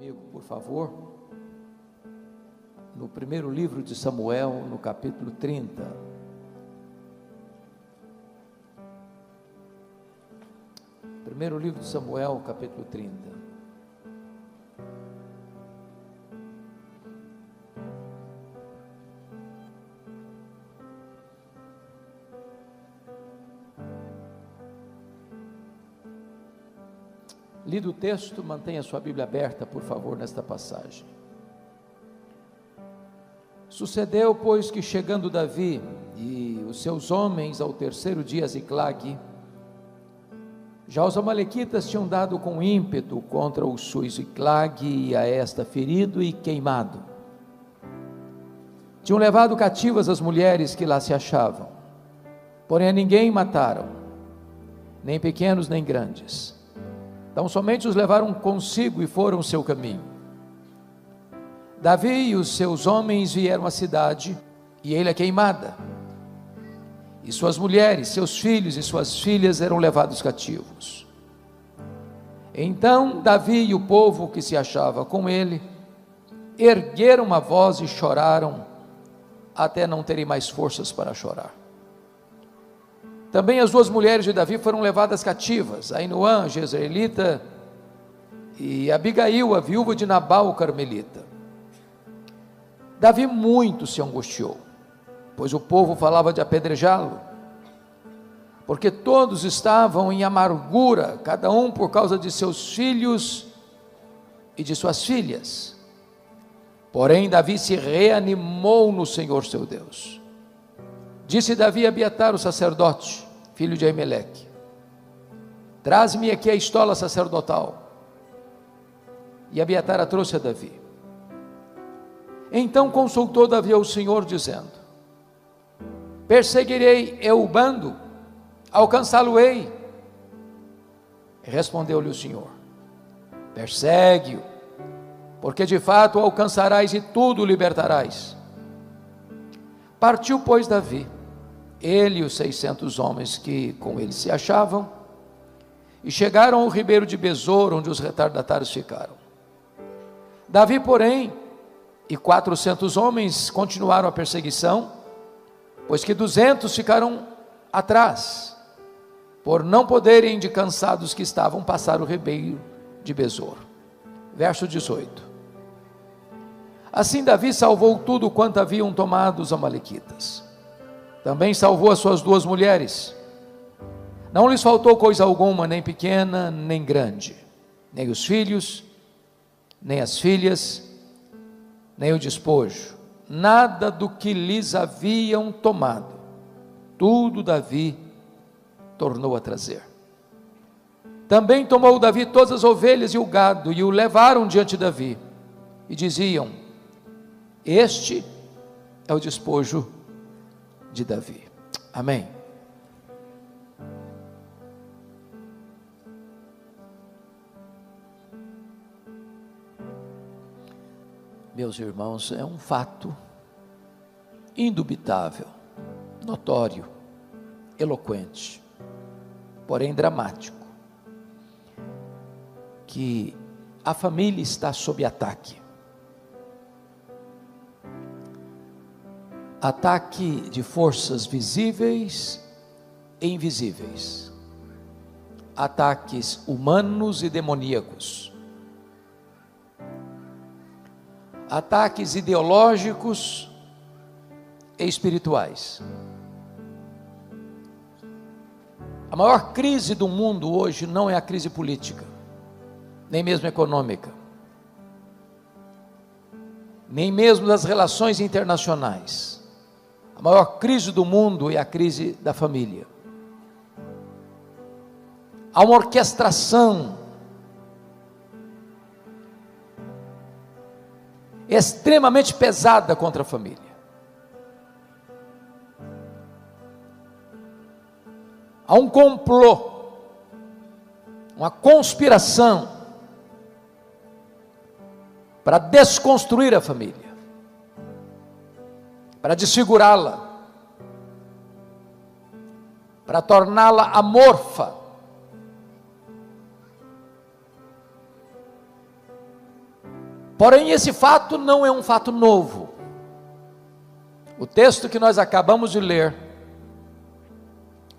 comigo, por favor, no primeiro livro de Samuel, no capítulo 30. Primeiro livro de Samuel, capítulo 30. Lido o texto, mantenha sua Bíblia aberta, por favor, nesta passagem. Sucedeu, pois, que chegando Davi e os seus homens ao terceiro dia a Ziclague, já os amalequitas tinham dado com ímpeto contra o Ziclague e a esta ferido e queimado. Tinham levado cativas as mulheres que lá se achavam, porém a ninguém mataram, nem pequenos nem grandes. Então somente os levaram consigo e foram o seu caminho. Davi e os seus homens vieram à cidade, e ele é queimada, e suas mulheres, seus filhos e suas filhas eram levados cativos. Então Davi e o povo que se achava com ele ergueram uma voz e choraram, até não terem mais forças para chorar. Também as duas mulheres de Davi foram levadas cativas, Ainoã, jezreelita, e Abigail, a viúva de Nabal, carmelita. Davi muito se angustiou, pois o povo falava de apedrejá-lo, porque todos estavam em amargura, cada um por causa de seus filhos e de suas filhas. Porém Davi se reanimou no Senhor seu Deus. Disse Davi a Abiatar, o sacerdote, filho de Aimeleque: traz-me aqui a estola sacerdotal. E Abiatar a trouxe a Davi. Então consultou Davi ao Senhor, dizendo: perseguirei eu o bando, alcançá-lo-ei? Respondeu-lhe o Senhor: persegue-o, porque de fato o alcançarás e tudo libertarás. Partiu, pois, Davi, ele e os 600 homens que com ele se achavam, e chegaram ao ribeiro de Besor, onde os retardatários ficaram. Davi, porém, e 400 homens continuaram a perseguição, pois que 200 ficaram atrás, por não poderem, de cansados que estavam, passar o ribeiro de Besor. Verso 18. Assim Davi salvou tudo quanto haviam tomado os amalequitas. Também salvou as suas duas mulheres. Não lhes faltou coisa alguma, nem pequena, nem grande, nem os filhos, nem as filhas, nem o despojo, nada do que lhes haviam tomado, tudo Davi tornou a trazer. Também tomou Davi todas as ovelhas e o gado, e o levaram diante de Davi, e diziam: este é o despojo de Davi. Amém. Meus irmãos, é um fato indubitável, notório, eloquente, porém dramático, que a família está sob ataque. Ataque de forças visíveis e invisíveis, ataques humanos e demoníacos, ataques ideológicos e espirituais. A maior crise do mundo hoje não é a crise política, nem mesmo econômica, nem mesmo das relações internacionais. A maior crise do mundo é a crise da família. Há uma orquestração extremamente pesada contra a família. Há um complô, uma conspiração para desconstruir a família, para desfigurá-la, para torná-la amorfa, Porém, esse fato não é um fato novo. O texto que nós acabamos de ler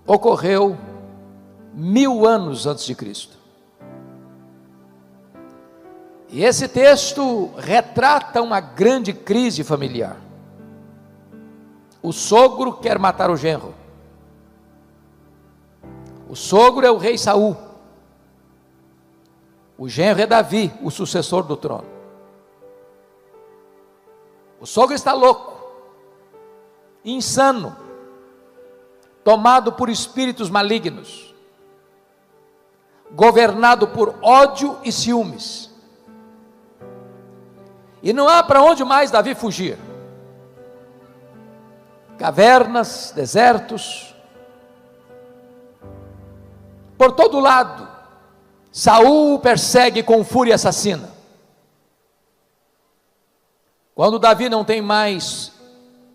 ocorreu 1000 anos antes de Cristo. E esse texto retrata uma grande crise familiar. O sogro quer matar o genro. O sogro é o rei Saul. O genro é Davi, o sucessor do trono. O sogro está louco, insano, tomado por espíritos malignos, governado por ódio e ciúmes. E não há para onde mais Davi fugir. Cavernas, desertos, por todo lado, Saul o persegue com fúria assassina. Quando Davi não tem mais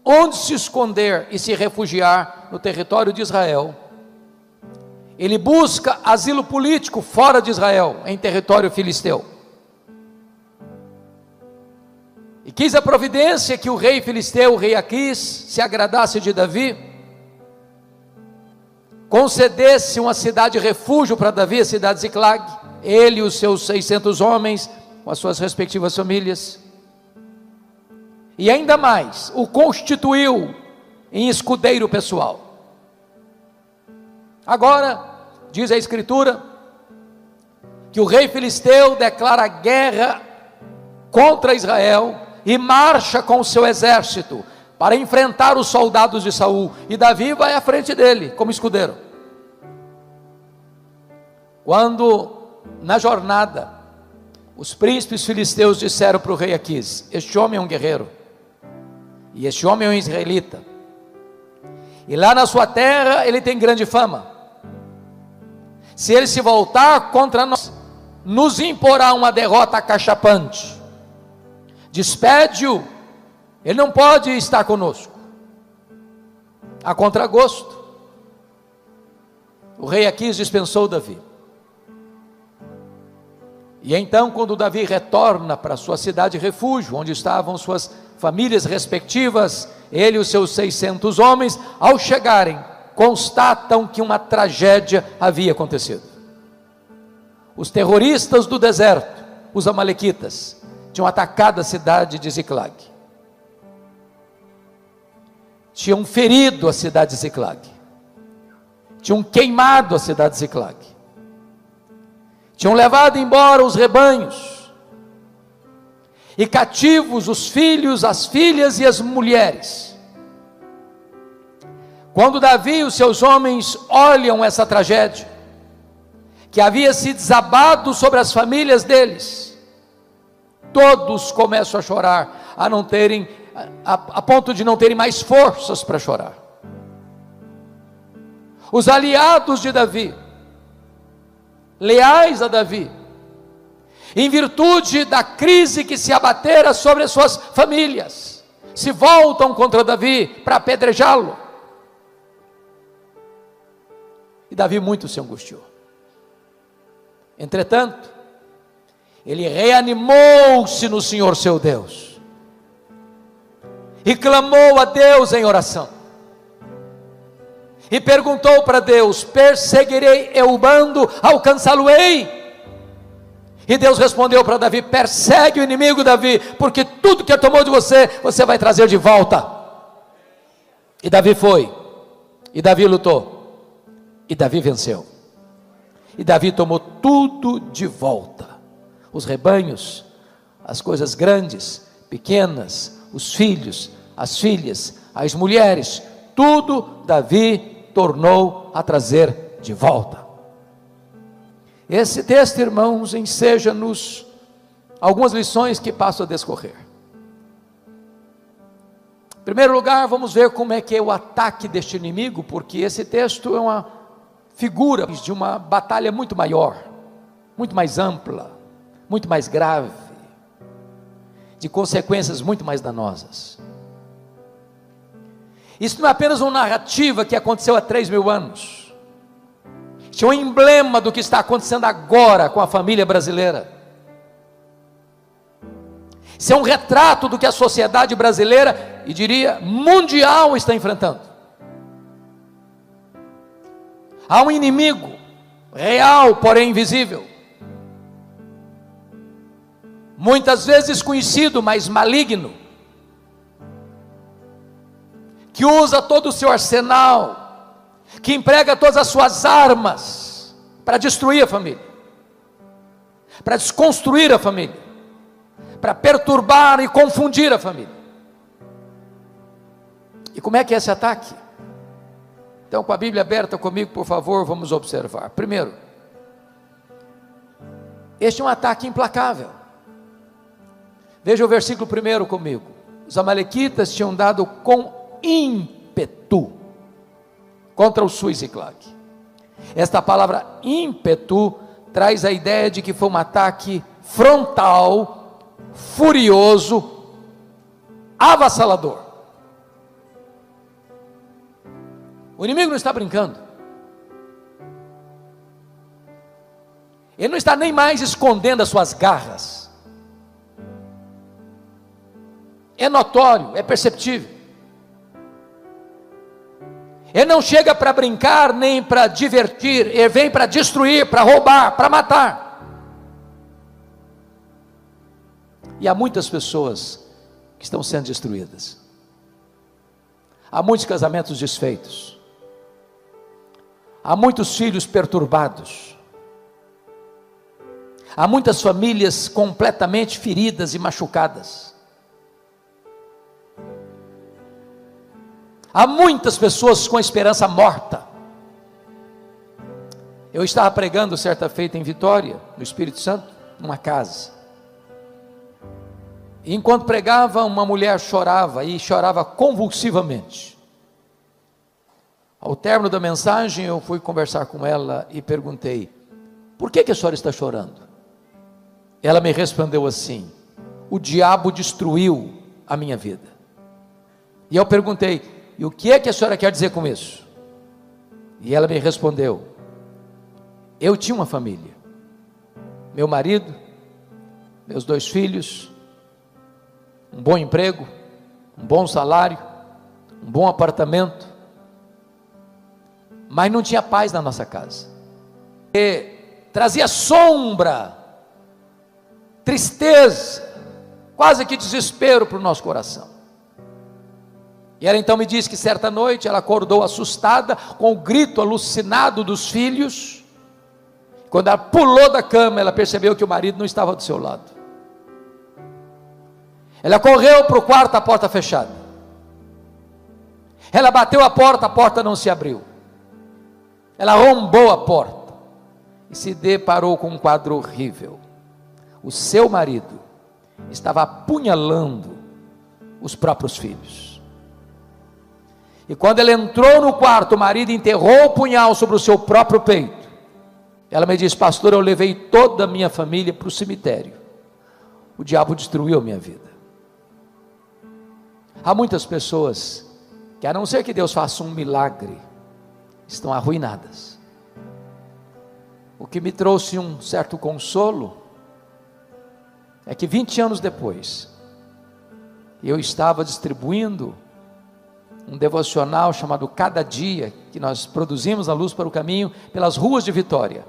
onde se esconder e se refugiar no território de Israel, ele busca asilo político fora de Israel, em território filisteu. E quis a providência que o rei filisteu, o rei Aquis, se agradasse de Davi, concedesse uma cidade refúgio para Davi, a cidade de Ziclag, ele e os seus 600 homens, com as suas respectivas famílias, e ainda mais, o constituiu em escudeiro pessoal. Agora, diz a Escritura, que o rei filisteu declara guerra contra Israel, e marcha com o seu exército, para enfrentar os soldados de Saul, e Davi vai à frente dele, como escudeiro. Quando, na jornada, os príncipes filisteus disseram para o rei Aquis: este homem é um guerreiro, e este homem é um israelita, e lá na sua terra ele tem grande fama, se ele se voltar contra nós, nos imporá uma derrota acachapante, despede-o, ele não pode estar conosco. A contragosto, o rei Aquis dispensou Davi. E então, quando Davi retorna para sua cidade refúgio, onde estavam suas famílias respectivas, ele e os seus 600 homens, ao chegarem, constatam que uma tragédia havia acontecido. Os terroristas do deserto, os amalequitas, tinham atacado a cidade de Ziclag, tinham ferido a cidade de Ziclag, tinham queimado a cidade de Ziclag, tinham levado embora os rebanhos, e cativos os filhos, as filhas e as mulheres. Quando Davi e os seus homens olham essa tragédia, que havia se desabado sobre as famílias deles, todos começam a chorar, a ponto de não terem mais forças para chorar. Os aliados de Davi, leais a Davi, em virtude da crise que se abatera sobre as suas famílias, se voltam contra Davi para apedrejá-lo. E Davi muito se angustiou. Entretanto, ele reanimou-se no Senhor seu Deus, e clamou a Deus em oração, e perguntou para Deus: perseguirei eu o bando, alcançá-lo-ei? E Deus respondeu para Davi: persegue o inimigo, Davi, porque tudo que ele tomou de você, você vai trazer de volta. E Davi foi, e Davi lutou, e Davi venceu, e Davi tomou tudo de volta: os rebanhos, as coisas grandes, pequenas, os filhos, as filhas, as mulheres, tudo Davi tornou a trazer de volta. Esse texto, irmãos, enseja-nos algumas lições que passo a discorrer. Em primeiro lugar, vamos ver como é que é o ataque deste inimigo, porque esse texto é uma figura de uma batalha muito maior, muito mais ampla, muito mais grave, de consequências muito mais danosas. Isso não é apenas uma narrativa que aconteceu há 3.000 anos, isso é um emblema do que está acontecendo agora com a família brasileira. Isso é um retrato do que a sociedade brasileira, e diria mundial, está enfrentando. Há um inimigo real, porém invisível, muitas vezes conhecido, mas maligno, que usa todo o seu arsenal, que emprega todas as suas armas para destruir a família, para desconstruir a família, para perturbar e confundir a família. E como é que é esse ataque? Então, com a Bíblia aberta comigo, por favor, vamos observar. Primeiro, este é um ataque implacável. Veja o versículo 1 comigo. Os amalequitas tinham dado com ímpeto contra o sul e Ziclag. Esta palavra ímpeto traz a ideia de que foi um ataque frontal, furioso, avassalador. O inimigo não está brincando. Ele não está nem mais escondendo as suas garras. É notório, é perceptível. Ele não chega para brincar, nem para divertir. Ele vem para destruir, para roubar, para matar. E há muitas pessoas que estão sendo destruídas. Há muitos casamentos desfeitos. Há muitos filhos perturbados. Há muitas famílias completamente feridas e machucadas. Há muitas pessoas com a esperança morta. Eu estava pregando certa feita em Vitória, no Espírito Santo, numa casa. E enquanto pregava, uma mulher chorava, e chorava convulsivamente. Ao término da mensagem, eu fui conversar com ela e perguntei: por que a senhora está chorando? Ela me respondeu assim: o diabo destruiu a minha vida. E eu perguntei: e o que é que a senhora quer dizer com isso? E ela me respondeu: eu tinha uma família, meu marido, meus 2 filhos, um bom emprego, um bom salário, um bom apartamento, mas não tinha paz na nossa casa, e trazia sombra, tristeza, quase que desespero para o nosso coração. E ela então me disse que certa noite ela acordou assustada, com o grito alucinado dos filhos. Quando ela pulou da cama, ela percebeu que o marido não estava do seu lado. Ela correu para o quarto, a porta fechada. Ela bateu a porta não se abriu. Ela arrombou a porta e se deparou com um quadro horrível. O seu marido estava apunhalando os próprios filhos. E quando ela entrou no quarto, o marido enterrou o punhal sobre o seu próprio peito. Ela me disse: pastor, eu levei toda a minha família para o cemitério. O diabo destruiu a minha vida. Há muitas pessoas que, a não ser que Deus faça um milagre, estão arruinadas. O que me trouxe um certo consolo é que 20 anos depois, eu estava distribuindo um devocional chamado Cada Dia, que nós produzimos na Luz para o Caminho, pelas ruas de Vitória.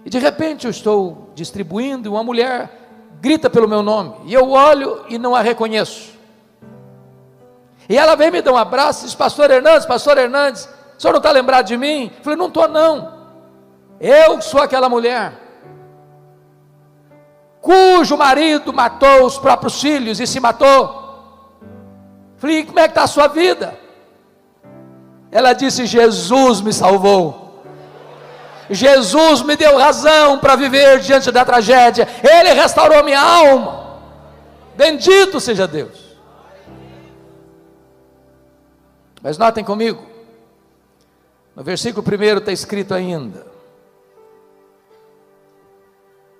E de repente eu estou distribuindo, uma mulher grita pelo meu nome, e eu olho e não a reconheço. E ela vem me dar um abraço e diz: pastor Hernandes, o senhor não está lembrado de mim? Eu falei: não estou não, eu sou aquela mulher cujo marido matou os próprios filhos e se matou. Falei: como é que está a sua vida? Ela disse: Jesus me salvou, Jesus me deu razão para viver diante da tragédia, Ele restaurou minha alma, bendito seja Deus. Mas notem comigo, no versículo 1 está escrito ainda,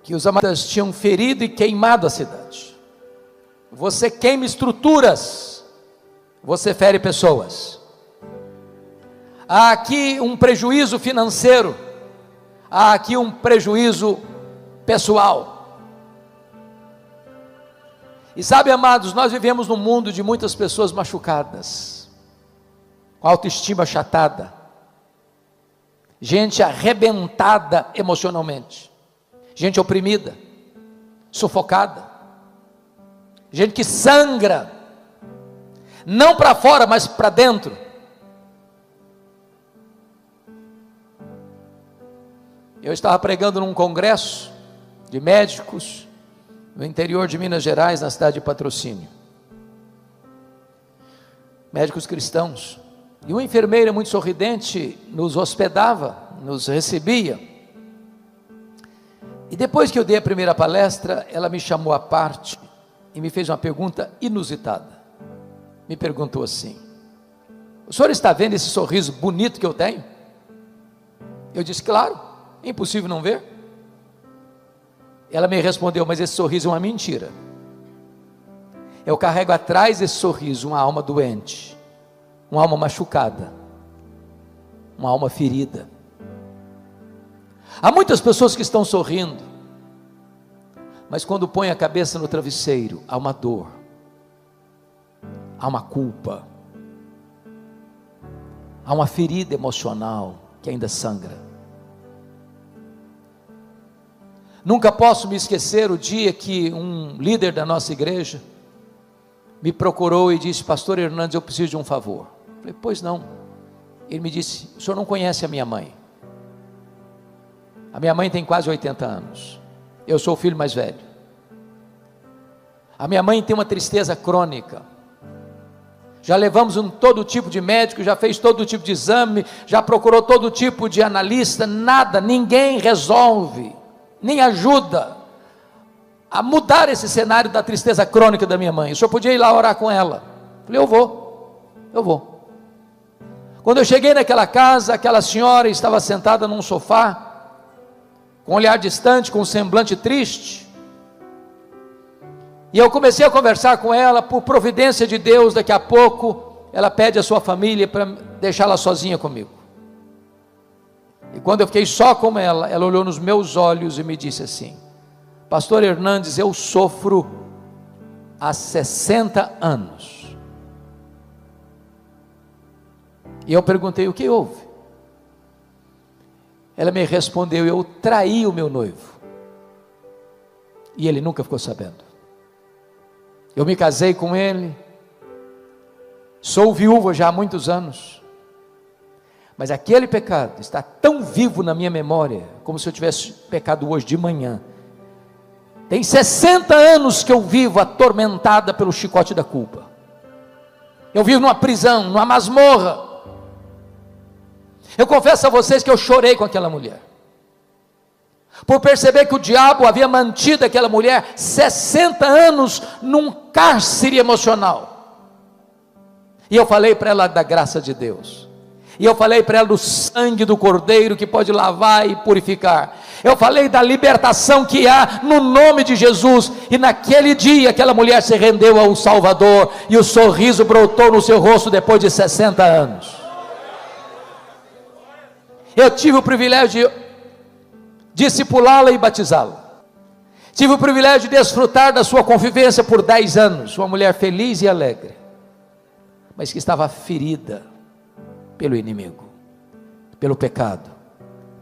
que os amalequitas tinham ferido e queimado a cidade. Você queima estruturas, você fere pessoas. Há aqui um prejuízo financeiro, há aqui um prejuízo pessoal. E sabe, amados, nós vivemos num mundo de muitas pessoas machucadas, com autoestima achatada, gente arrebentada emocionalmente, gente oprimida, sufocada, gente que sangra, não para fora, mas para dentro. Eu estava pregando num congresso de médicos no interior de Minas Gerais, na cidade de Patrocínio, médicos cristãos, e uma enfermeira muito sorridente nos hospedava, nos recebia, e depois que eu dei a primeira palestra, ela me chamou à parte e me fez uma pergunta inusitada. Me perguntou assim: o senhor está vendo esse sorriso bonito que eu tenho? Eu disse: claro, é impossível não ver. Ela me respondeu: mas esse sorriso é uma mentira. Eu carrego atrás desse sorriso uma alma doente, uma alma machucada, uma alma ferida. Há muitas pessoas que estão sorrindo, mas quando põem a cabeça no travesseiro, há uma dor, há uma culpa, há uma ferida emocional que ainda sangra. Nunca posso me esquecer o dia que um líder da nossa igreja me procurou e disse: pastor Hernandes, eu preciso de um favor. Eu falei: pois não. Ele me disse: o senhor não conhece a minha mãe. A minha mãe tem quase 80 anos, eu sou o filho mais velho. A minha mãe tem uma tristeza crônica, já levamos todo tipo de médico, já fez todo tipo de exame, já procurou todo tipo de analista, nada, ninguém resolve, nem ajuda a mudar esse cenário da tristeza crônica da minha mãe. O senhor podia ir lá orar com ela? Eu falei: eu vou. Quando eu cheguei naquela casa, aquela senhora estava sentada num sofá, com um olhar distante, com um semblante triste, e eu comecei a conversar com ela. Por providência de Deus, daqui a pouco ela pede a sua família para deixá-la sozinha comigo. E quando eu fiquei só com ela, ela olhou nos meus olhos e me disse assim: pastor Hernandes, eu sofro há 60 anos. E eu perguntei: o que houve? Ela me respondeu: eu traí o meu noivo, e ele nunca ficou sabendo. Eu me casei com ele, sou viúva já há muitos anos, mas aquele pecado está tão vivo na minha memória, como se eu tivesse pecado hoje de manhã. Tem 60 anos que eu vivo atormentada pelo chicote da culpa. Eu vivo numa prisão, numa masmorra. Eu confesso a vocês que eu chorei com aquela mulher, por perceber que o diabo havia mantido aquela mulher 60 anos num cárcere emocional. E eu falei para ela da graça de Deus, e eu falei para ela do sangue do Cordeiro que pode lavar e purificar. Eu falei da libertação que há no nome de Jesus. E naquele dia aquela mulher se rendeu ao Salvador, e o sorriso brotou no seu rosto depois de 60 anos. Eu tive o privilégio de discipulá-la e batizá-la. Tive o privilégio de desfrutar da sua convivência por 10 anos. Uma mulher feliz e alegre, mas que estava ferida pelo inimigo, pelo pecado,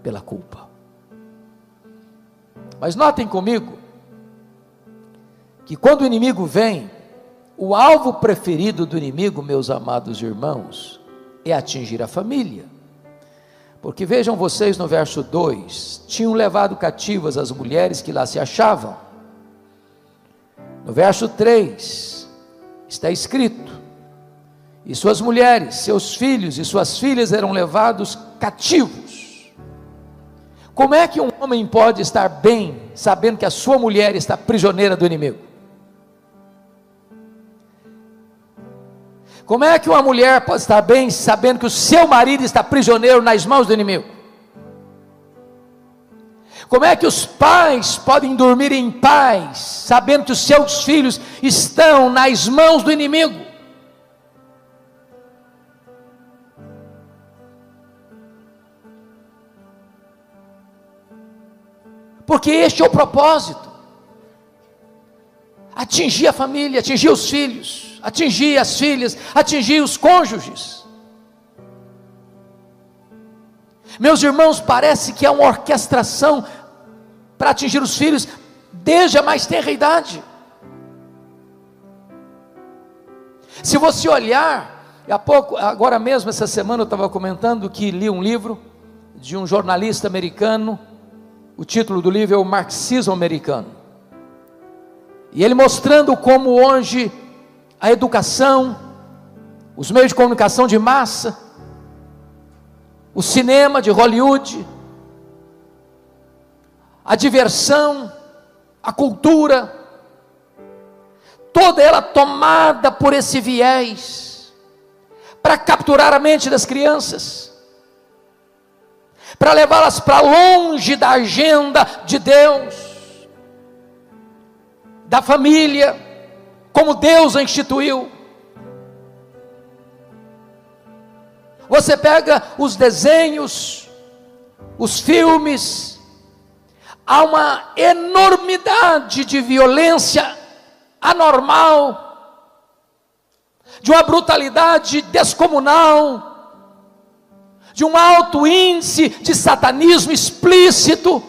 pela culpa. Mas notem comigo, que quando o inimigo vem, o alvo preferido do inimigo, meus amados irmãos, é atingir a família. Porque vejam vocês no verso 2, tinham levado cativas as mulheres que lá se achavam. No verso 3, está escrito: e suas mulheres, seus filhos e suas filhas eram levados cativos. Como é que um homem pode estar bem, sabendo que a sua mulher está prisioneira do inimigo? Como é que uma mulher pode estar bem, sabendo que o seu marido está prisioneiro nas mãos do inimigo? Como é que os pais podem dormir em paz, sabendo que os seus filhos estão nas mãos do inimigo? Porque este é o propósito. atingir a família, atingir os filhos, atingir as filhas, atingir os cônjuges. Meus irmãos, parece que há uma orquestração para atingir os filhos desde a mais tenra idade. Se você olhar, agora mesmo essa semana eu estava comentando que li um livro de um jornalista americano. O título do livro é O Marxismo Americano, e ele mostrando como hoje a educação, os meios de comunicação de massa, o cinema de Hollywood, a diversão, a cultura, toda ela tomada por esse viés, para capturar a mente das crianças, para levá-las para longe da agenda de Deus, da família, como Deus a instituiu. Você pega os desenhos, os filmes, há uma enormidade de violência anormal, de uma brutalidade descomunal, de um alto índice de satanismo explícito,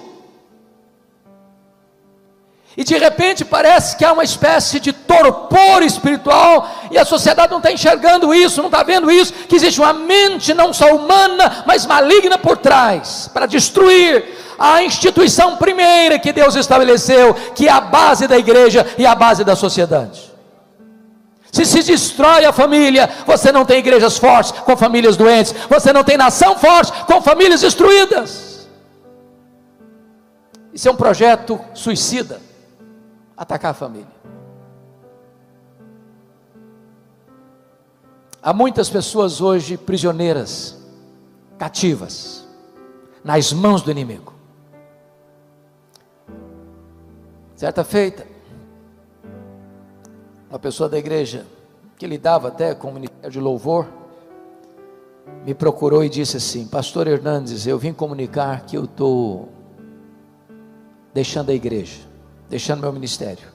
e de repente parece que há uma espécie de torpor espiritual, e a sociedade não está enxergando isso, não está vendo isso, que existe uma mente não só humana, mas maligna por trás, para destruir a instituição primeira que Deus estabeleceu, que é a base da igreja e a base da sociedade. Se destrói a família, você não tem igrejas fortes com famílias doentes, você não tem nação forte com famílias destruídas. Isso é um projeto suicida, atacar a família. Há muitas pessoas hoje prisioneiras, cativas, nas mãos do inimigo. Certa feita, uma pessoa da igreja, que lidava até com o ministério de louvor, me procurou e disse assim: pastor Hernandes, eu vim comunicar que eu estou deixando a igreja, deixando meu ministério,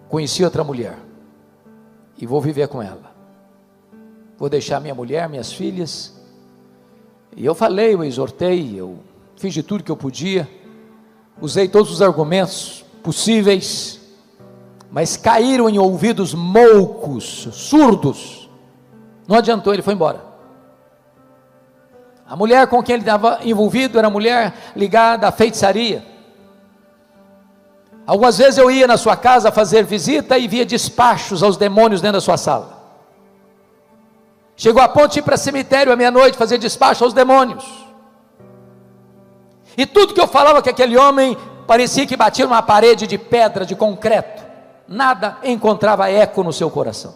conheci outra mulher, e vou viver com ela, vou deixar minha mulher, minhas filhas. E eu falei, eu exortei, eu fiz de tudo que eu podia, usei todos os argumentos possíveis, mas caíram em ouvidos moucos, surdos, não adiantou, ele foi embora. A mulher com quem ele estava envolvido era mulher ligada à feitiçaria. Algumas vezes eu ia na sua casa fazer visita e via despachos aos demônios dentro da sua sala. Chegou a ponto de ir para cemitério à meia-noite fazer despacho aos demônios. E tudo que eu falava que aquele homem parecia que batia numa parede de pedra, de concreto, nada encontrava eco no seu coração.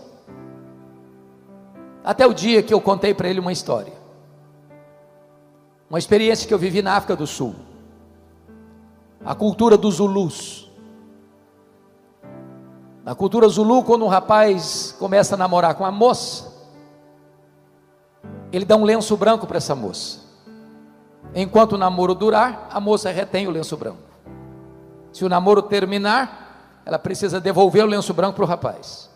Até o dia que eu contei para ele uma história, uma experiência que eu vivi na África do Sul, a cultura dos Zulus. Na cultura Zulu, quando um rapaz começa a namorar com uma moça, ele dá um lenço branco para essa moça. Enquanto o namoro durar, a moça retém o lenço branco. Se o namoro terminar, ela precisa devolver o lenço branco para o rapaz.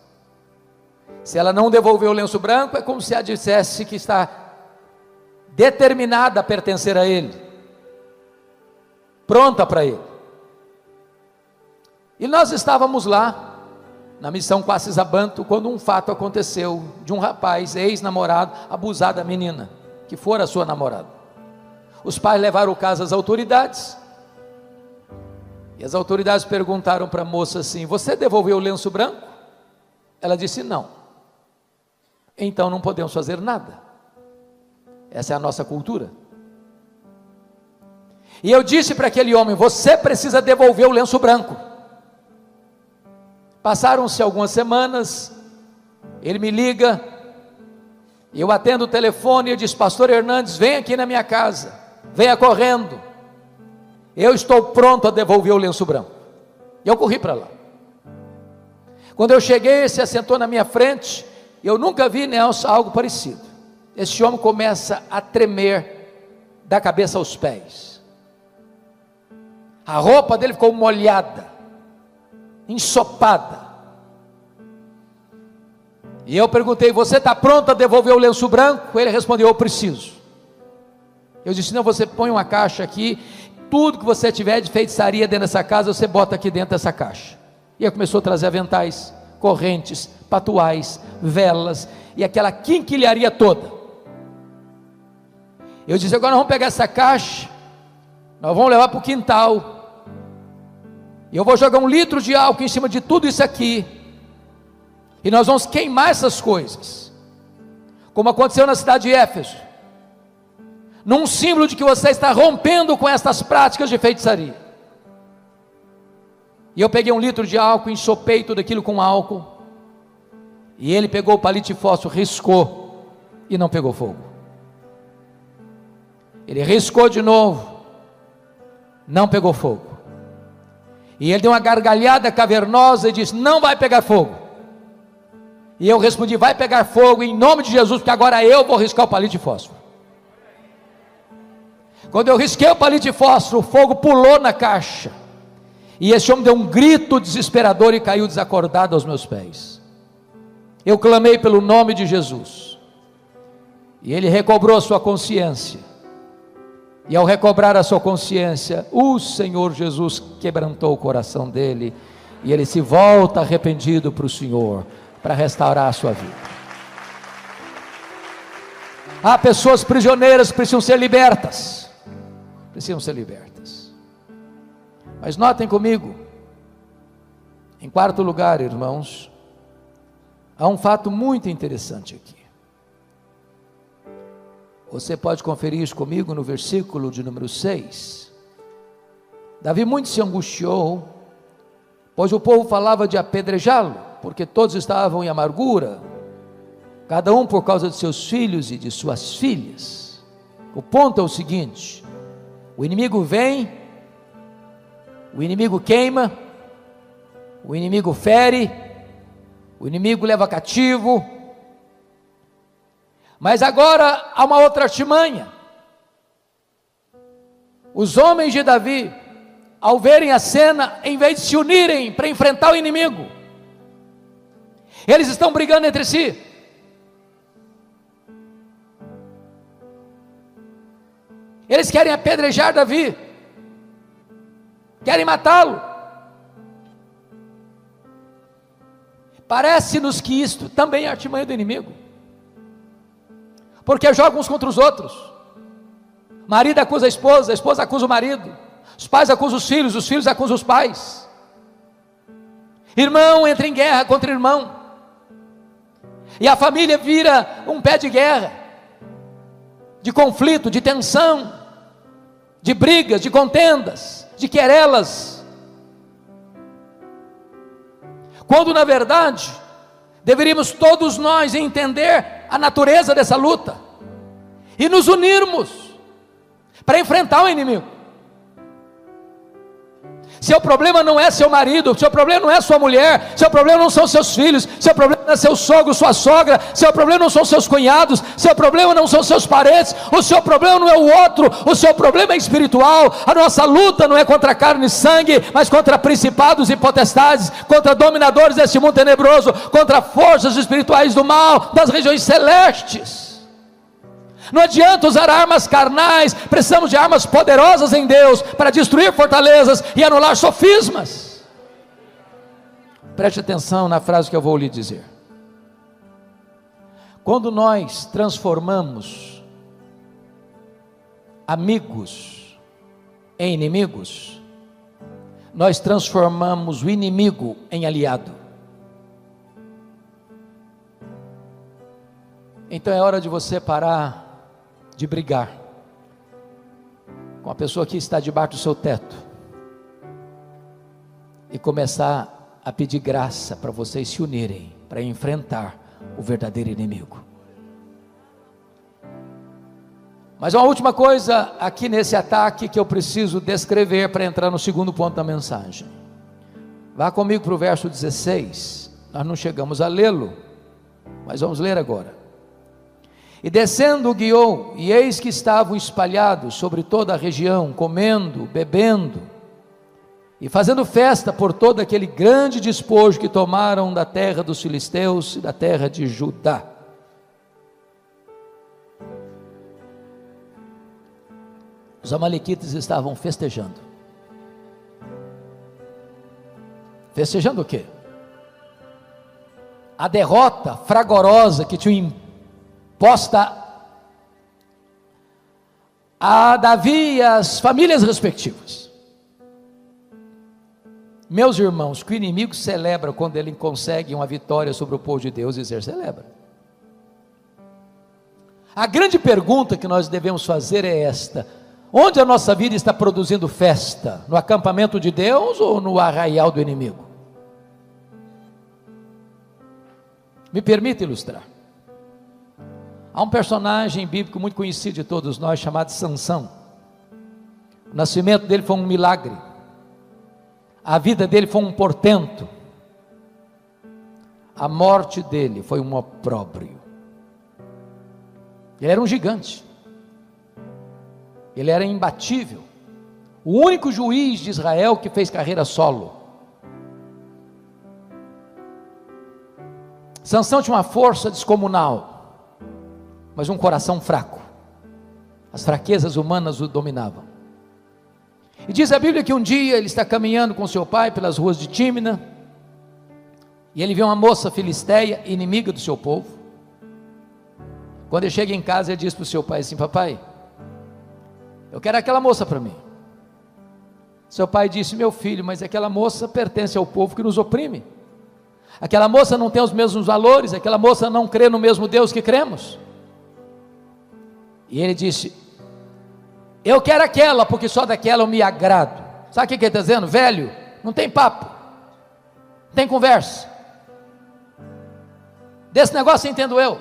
Se ela não devolver o lenço branco, é como se ela dissesse que está determinada a pertencer a ele, pronta para ele. E nós estávamos lá na missão Quassis Abantu, quando um fato aconteceu de um rapaz, ex-namorado, abusar da menina, que fora sua namorada. Os pais levaram o caso às autoridades, e as autoridades perguntaram para a moça assim: você devolveu o lenço branco? Ela disse não. Então não podemos fazer nada. Essa é a nossa cultura. E eu disse para aquele homem: você precisa devolver o lenço branco. Passaram-se algumas semanas, ele me liga, eu atendo o telefone e eu disse: pastor Hernandes, vem aqui na minha casa, venha correndo, eu estou pronto a devolver o lenço branco. E eu corri para lá. Quando eu cheguei, ele se assentou na minha frente, eu nunca vi, Nelson, algo parecido. Esse homem começa a tremer da cabeça aos pés, a roupa dele ficou molhada, ensopada. E eu perguntei: você está pronto a devolver o lenço branco? Ele respondeu: eu preciso. Eu disse: não, você põe uma caixa aqui, tudo que você tiver de feitiçaria dentro dessa casa, você bota aqui dentro dessa caixa. E ele começou a trazer aventais, correntes, patuais, velas, e aquela quinquilharia toda. Eu disse: agora nós vamos pegar essa caixa, nós vamos levar para o quintal, e eu vou jogar 1 litro de álcool em cima de tudo isso aqui, e nós vamos queimar essas coisas, como aconteceu na cidade de Éfeso, num símbolo de que você está rompendo com estas práticas de feitiçaria. E eu peguei 1 litro de álcool, ensopei tudo aquilo com álcool, e ele pegou o palito de fósforo, riscou, e não pegou fogo. Ele riscou de novo, não pegou fogo. E ele deu uma gargalhada cavernosa e disse: não vai pegar fogo. E eu respondi: vai pegar fogo em nome de Jesus, porque agora eu vou riscar o palito de fósforo. Quando eu risquei o palito de fósforo, o fogo pulou na caixa, e esse homem deu um grito desesperador e caiu desacordado aos meus pés. Eu clamei pelo nome de Jesus, e ele recobrou a sua consciência. E ao recobrar a sua consciência, o Senhor Jesus quebrantou o coração dele, e ele se volta arrependido para o Senhor, para restaurar a sua vida. Há pessoas prisioneiras que precisam ser libertas, mas notem comigo, em quarto lugar, irmãos, há um fato muito interessante aqui. Você pode conferir isso comigo no versículo de número 6. Davi muito se angustiou, pois o povo falava de apedrejá-lo, porque todos estavam em amargura, cada um por causa de seus filhos e de suas filhas. O ponto é o seguinte: o inimigo vem, o inimigo queima, o inimigo fere, o inimigo leva cativo, mas agora há uma outra artimanha. Os homens de Davi, ao verem a cena, em vez de se unirem para enfrentar o inimigo, eles estão brigando entre si. Eles querem apedrejar Davi, querem matá-lo. Parece-nos que isto também é artimanha do inimigo, porque jogam uns contra os outros. O marido acusa a esposa acusa o marido, os pais acusam os filhos acusam os pais. Irmão entra em guerra contra irmão, e a família vira um pé de guerra, de conflito, de tensão, de brigas, de contendas, de querelas, quando na verdade deveríamos todos nós entender a natureza dessa luta e nos unirmos para enfrentar o inimigo. Seu problema não é seu marido, seu problema não é sua mulher, seu problema não são seus filhos, seu problema não é seu sogro, sua sogra, seu problema não são seus cunhados, seu problema não são seus parentes, o seu problema não é o outro, o seu problema é espiritual. A nossa luta não é contra carne e sangue, mas contra principados e potestades, contra dominadores desse mundo tenebroso, contra forças espirituais do mal, das regiões celestes. Não adianta usar armas carnais, precisamos de armas poderosas em Deus, para destruir fortalezas e anular sofismas. Preste atenção na frase que eu vou lhe dizer. Quando nós transformamos amigos em inimigos, nós transformamos o inimigo em aliado. Então é hora de você parar de brigar com a pessoa que está debaixo do seu teto e começar a pedir graça para vocês se unirem para enfrentar o verdadeiro inimigo. Mas uma última coisa aqui nesse ataque que eu preciso descrever para entrar no segundo ponto da mensagem. Vá comigo para o verso 16. Nós não chegamos a lê-lo, mas vamos ler agora. E descendo guiou, e eis que estavam espalhados sobre toda a região, comendo, bebendo. e fazendo festa por todo aquele grande despojo que tomaram da terra dos filisteus e da terra de Judá. Os amalequitas estavam festejando. Festejando o quê? A derrota fragorosa que tinha imposta a Davi e as famílias respectivas. Meus irmãos, que o inimigo celebra quando ele consegue uma vitória sobre o povo de Deus, dizer celebra. A grande pergunta que nós devemos fazer é esta: onde a nossa vida está produzindo festa? No acampamento de Deus ou no arraial do inimigo? Me permita ilustrar. Há um personagem bíblico muito conhecido de todos nós, chamado Sansão. O nascimento dele foi um milagre. A vida dele foi um portento. A morte dele foi um opróbrio. Ele era um gigante. Ele era imbatível. O único juiz de Israel que fez carreira solo. Sansão tinha uma força descomunal, mas um coração fraco. As fraquezas humanas o dominavam. E diz a Bíblia que um dia ele está caminhando com seu pai pelas ruas de Tímina, e ele vê uma moça filisteia, inimiga do seu povo. Quando ele chega em casa, ele diz para o seu pai assim: papai, eu quero aquela moça para mim. Seu pai disse: meu filho, mas aquela moça pertence ao povo que nos oprime. Aquela moça não tem os mesmos valores, aquela moça não crê no mesmo Deus que cremos. E ele disse: eu quero aquela, porque só daquela eu me agrado. Sabe o que ele está dizendo? Velho, não tem papo, não tem conversa, desse negócio entendo eu,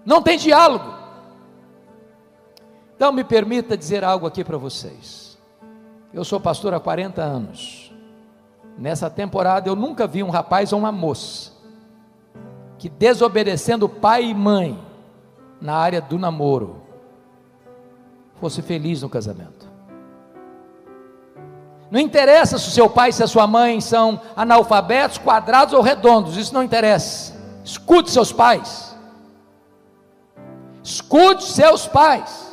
não tem diálogo. Então me permita dizer algo aqui para vocês. Eu sou pastor há 40 anos. Nessa temporada eu nunca vi um rapaz ou uma moça que, desobedecendo pai e mãe na área do namoro, fosse feliz no casamento. Não interessa se o seu pai e se a sua mãe são analfabetos, quadrados ou redondos, isso não interessa. Escute seus pais. Escute seus pais.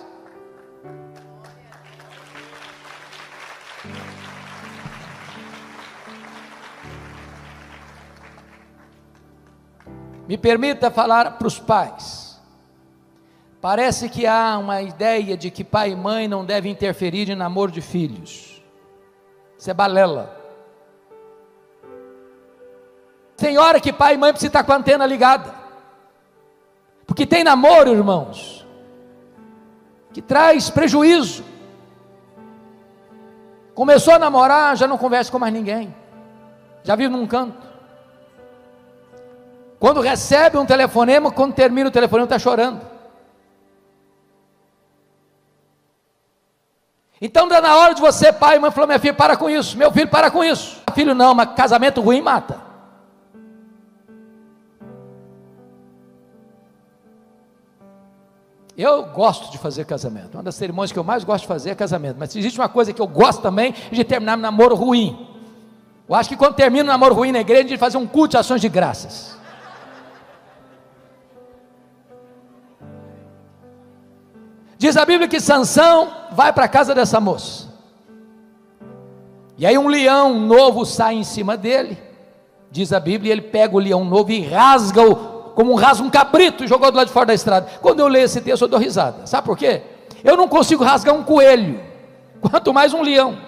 Me permita falar para os pais. Parece que há uma ideia de que pai e mãe não devem interferir em namoro de filhos. Isso é balela. Tem hora que pai e mãe precisam estar com a antena ligada. Porque tem namoro, irmãos, que traz prejuízo. Começou a namorar, já não conversa com mais ninguém. Já vive num canto. Quando recebe um telefonema, quando termina o telefonema, está chorando. Então dá na hora de você, pai e mãe, falou: minha filha, para com isso, meu filho, para com isso. Filho não, mas casamento ruim mata. Eu gosto de fazer casamento, uma das cerimônias que eu mais gosto de fazer é casamento, mas existe uma coisa que eu gosto também, de terminar um namoro ruim. Eu acho que quando termina um namoro ruim na igreja, a gente fazer um culto de ações de graças. Diz a Bíblia que Sansão vai para a casa dessa moça, e aí um leão novo sai em cima dele. Diz a Bíblia, ele pega o leão novo e rasga-o, como rasga um cabrito, e jogou do lado de fora da estrada. Quando eu leio esse texto eu dou risada, sabe por quê? Eu não consigo rasgar um coelho, quanto mais um leão.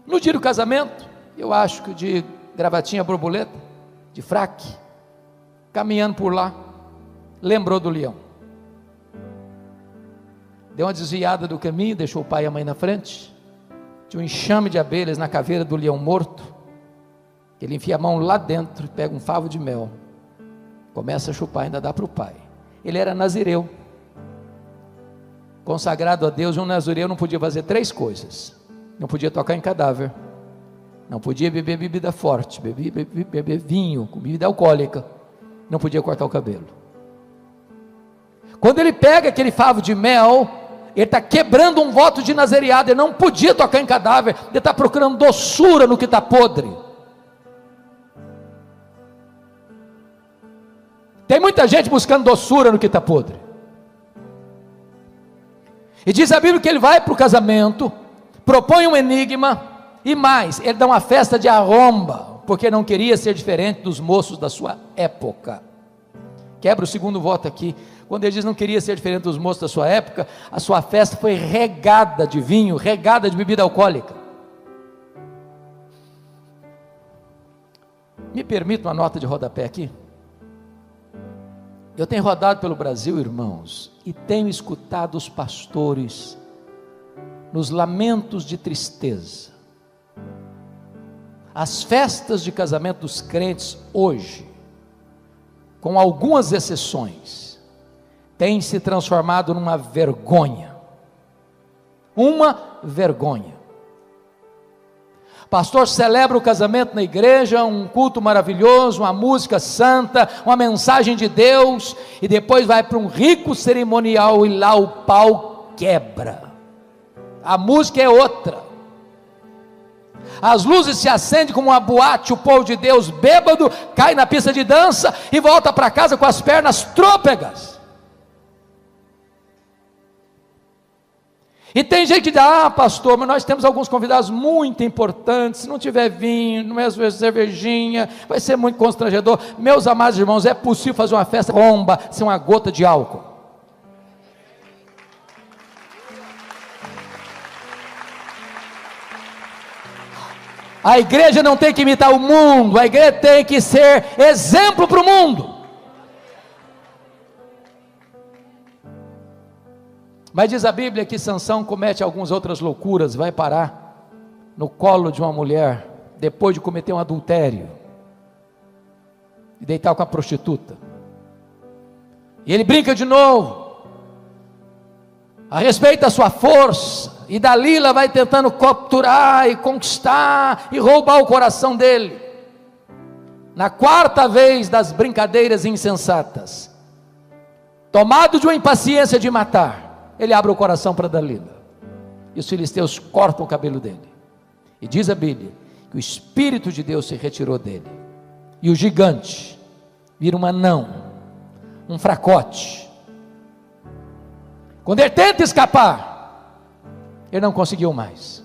No dia do casamento, eu acho que de gravatinha borboleta, de fraque, caminhando por lá, lembrou do leão, deu uma desviada do caminho, deixou o pai e a mãe na frente. Tinha um enxame de abelhas na caveira do leão morto. Ele enfia a mão lá dentro, pega um favo de mel, começa a chupar, ainda dá para o pai. Ele era nazireu, consagrado a Deus. Um nazireu não podia fazer 3 coisas: não podia tocar em cadáver, não podia beber bebida forte, beber vinho, bebida alcoólica, não podia cortar o cabelo. Quando ele pega aquele favo de mel Ele está quebrando um voto de nazereado. Ele não podia tocar em cadáver. Ele está procurando doçura no que está podre. Tem muita gente buscando doçura no que está podre. E diz a Bíblia que ele vai para o casamento, propõe um enigma, e mais, ele dá uma festa de arromba, porque não queria ser diferente dos moços da sua época. Quebra o segundo voto aqui. Quando ele diz não queria ser diferente dos moços da sua época, a sua festa foi regada de vinho, regada de bebida alcoólica. Me permita uma nota de rodapé aqui? Eu tenho rodado pelo Brasil, irmãos, e tenho escutado os pastores nos lamentos de tristeza. As festas de casamento dos crentes hoje, com algumas exceções, têm se transformado numa vergonha. Uma vergonha. Pastor celebra o casamento na igreja, um culto maravilhoso, uma música santa, uma mensagem de Deus, e depois vai para um rico cerimonial e lá o pau quebra. A música é outra. As luzes se acendem como uma boate, o povo de Deus bêbado cai na pista de dança e volta para casa com as pernas trôpegas. E tem gente que diz, pastor, mas nós temos alguns convidados muito importantes, se não tiver vinho, não é cervejinha, vai ser muito constrangedor. Meus amados irmãos, é possível fazer uma festa bomba sem uma gota de álcool? A igreja não tem que imitar o mundo, a igreja tem que ser exemplo para o mundo. Mas diz a Bíblia que Sansão comete algumas outras loucuras, vai parar no colo de uma mulher, depois de cometer um adultério, e deitar com a prostituta, e ele brinca de novo, a respeito da sua força, e Dalila vai tentando capturar, e conquistar, e roubar o coração dele. Na quarta vez das brincadeiras insensatas, tomado de uma impaciência de matar, ele abre o coração para Dalila, e os filisteus cortam o cabelo dele, e diz a Bíblia, que o Espírito de Deus se retirou dele, e o gigante vira um anão, um fracote. Quando ele tenta escapar, ele não conseguiu mais,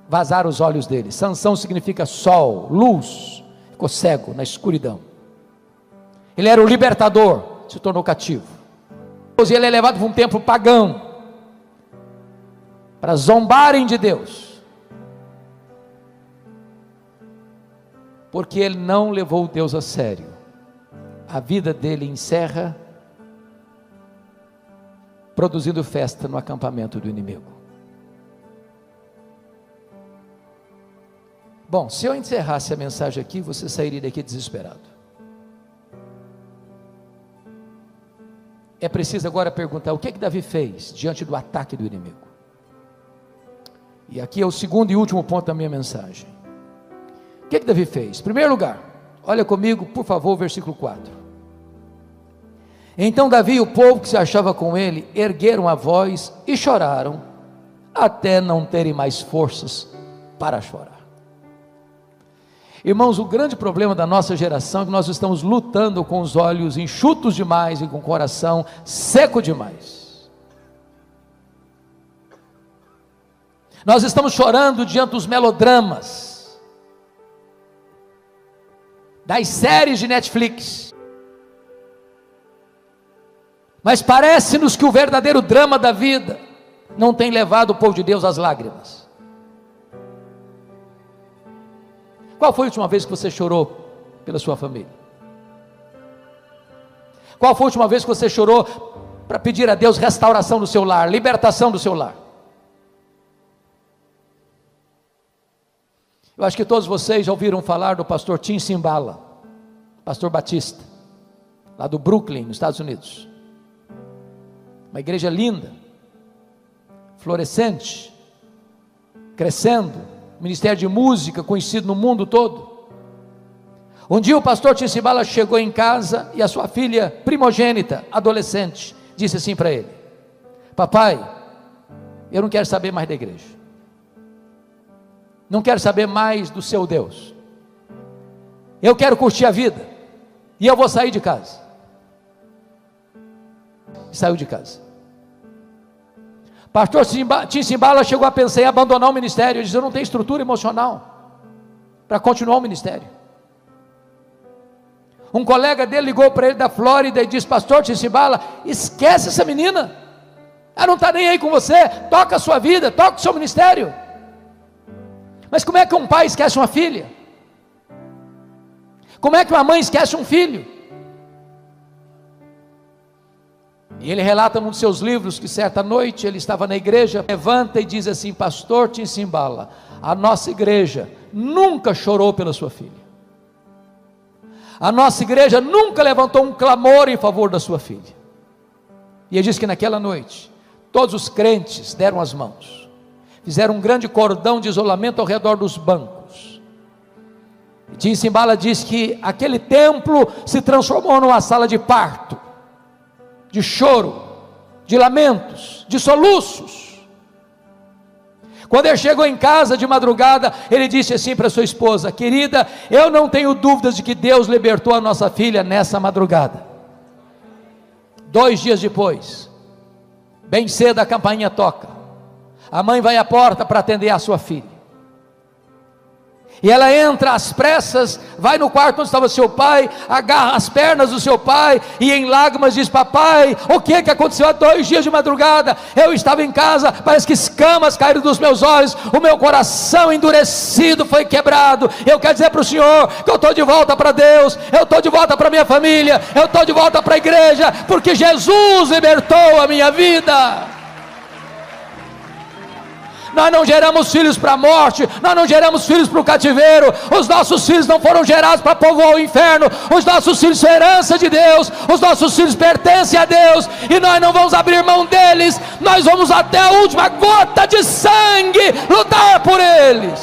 vazaram os olhos dele. Sansão significa sol, luz, ficou cego na escuridão. Ele era o libertador, se tornou cativo. E ele é levado para um templo pagão, para zombarem de Deus, porque ele não levou Deus a sério. A vida dele encerra produzindo festa no acampamento do inimigo. Bom, se eu encerrasse a mensagem aqui, você sairia daqui desesperado. É preciso agora perguntar, o que Davi fez diante do ataque do inimigo? E aqui é o segundo e último ponto da minha mensagem. O que Davi fez? Em primeiro lugar, olha comigo, por favor, o versículo 4. Então Davi e o povo que se achava com ele, ergueram a voz e choraram, até não terem mais forças para chorar. Irmãos, o grande problema da nossa geração é que nós estamos lutando com os olhos enxutos demais e com o coração seco demais. Nós estamos chorando diante dos melodramas, das séries de Netflix, mas parece-nos que o verdadeiro drama da vida não tem levado o povo de Deus às lágrimas. Qual foi a última vez que você chorou pela sua família? Qual foi a última vez que você chorou para pedir a Deus restauração do seu lar, libertação do seu lar? Eu acho que todos vocês já ouviram falar do pastor Tim Simbala, pastor batista, lá do Brooklyn, nos Estados Unidos. Uma igreja linda, florescente, crescendo, ministério de música conhecido no mundo todo. Um dia o pastor Tim Simbala chegou em casa e a sua filha primogênita, adolescente, disse assim para ele: papai, eu não quero saber mais da igreja, não quero saber mais do seu Deus, eu quero curtir a vida, e eu vou sair de casa. E saiu de casa. Pastor Tim Simbala chegou a pensar em abandonar o ministério. Ele disse: eu não tenho estrutura emocional para continuar o ministério. Um colega dele ligou para ele da Flórida e disse: pastor Tim Simbala, esquece essa menina, ela não está nem aí com você, toca a sua vida, toca o seu ministério. Mas como é que um pai esquece uma filha? Como é que uma mãe esquece um filho? E ele relata num dos seus livros que certa noite ele estava na igreja, levanta e diz assim: pastor Tim Simbala, a nossa igreja nunca chorou pela sua filha, a nossa igreja nunca levantou um clamor em favor da sua filha. E ele diz que naquela noite todos os crentes deram as mãos, fizeram um grande cordão de isolamento ao redor dos bancos. E Tim Simbala diz que aquele templo se transformou numa sala de parto, de choro, de lamentos, de soluços. Quando ele chegou em casa de madrugada, ele disse assim para sua esposa: querida, eu não tenho dúvidas de que Deus libertou a nossa filha nessa madrugada. 2 dias depois, bem cedo a campainha toca, a mãe vai à porta para atender a sua filha, e ela entra às pressas, vai no quarto onde estava seu pai, agarra as pernas do seu pai, e em lágrimas diz: papai, o que aconteceu há 2 dias de madrugada? Eu estava em casa, parece que escamas caíram dos meus olhos, o meu coração endurecido foi quebrado. Eu quero dizer para o senhor que eu estou de volta para Deus, eu estou de volta para minha família, eu estou de volta para a igreja, porque Jesus libertou a minha vida. Nós não geramos filhos para a morte, nós não geramos filhos para o cativeiro. Os nossos filhos não foram gerados para povoar o inferno. Os nossos filhos são herança de Deus, os nossos filhos pertencem a Deus, e nós não vamos abrir mão deles. Nós vamos até a última gota de sangue lutar por eles.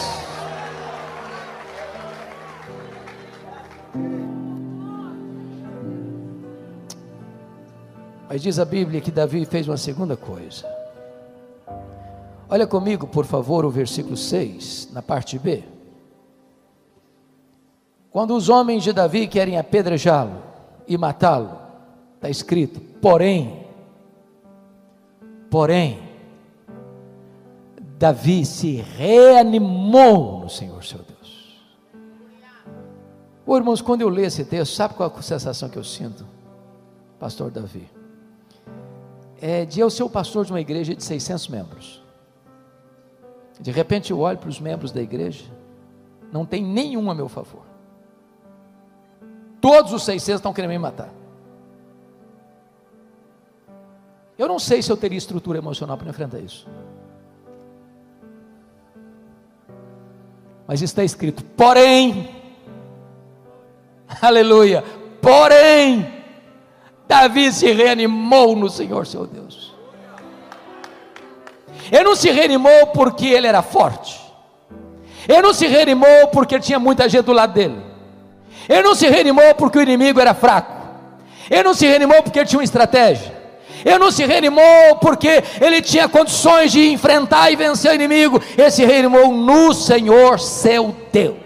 Mas diz a Bíblia que Davi fez uma segunda coisa. Olha comigo, por favor, o versículo 6, na parte B. Quando os homens de Davi querem apedrejá-lo e matá-lo, está escrito: porém, Davi se reanimou no Senhor seu Deus. Irmãos, quando eu leio esse texto, sabe qual é a sensação que eu sinto? Pastor Davi, de eu ser o pastor de uma igreja de 600 membros. De repente eu olho para os membros da igreja, não tem nenhum a meu favor, todos os 600 estão querendo me matar. Eu não sei se eu teria estrutura emocional para enfrentar isso, mas está escrito: porém, aleluia, porém, Davi se reanimou no Senhor seu Deus. Ele não se reanimou porque ele era forte, ele não se reanimou porque tinha muita gente do lado dele, ele não se reanimou porque o inimigo era fraco, ele não se reanimou porque ele tinha uma estratégia, ele não se reanimou porque ele tinha condições de enfrentar e vencer o inimigo. Ele se reanimou no Senhor seu Deus.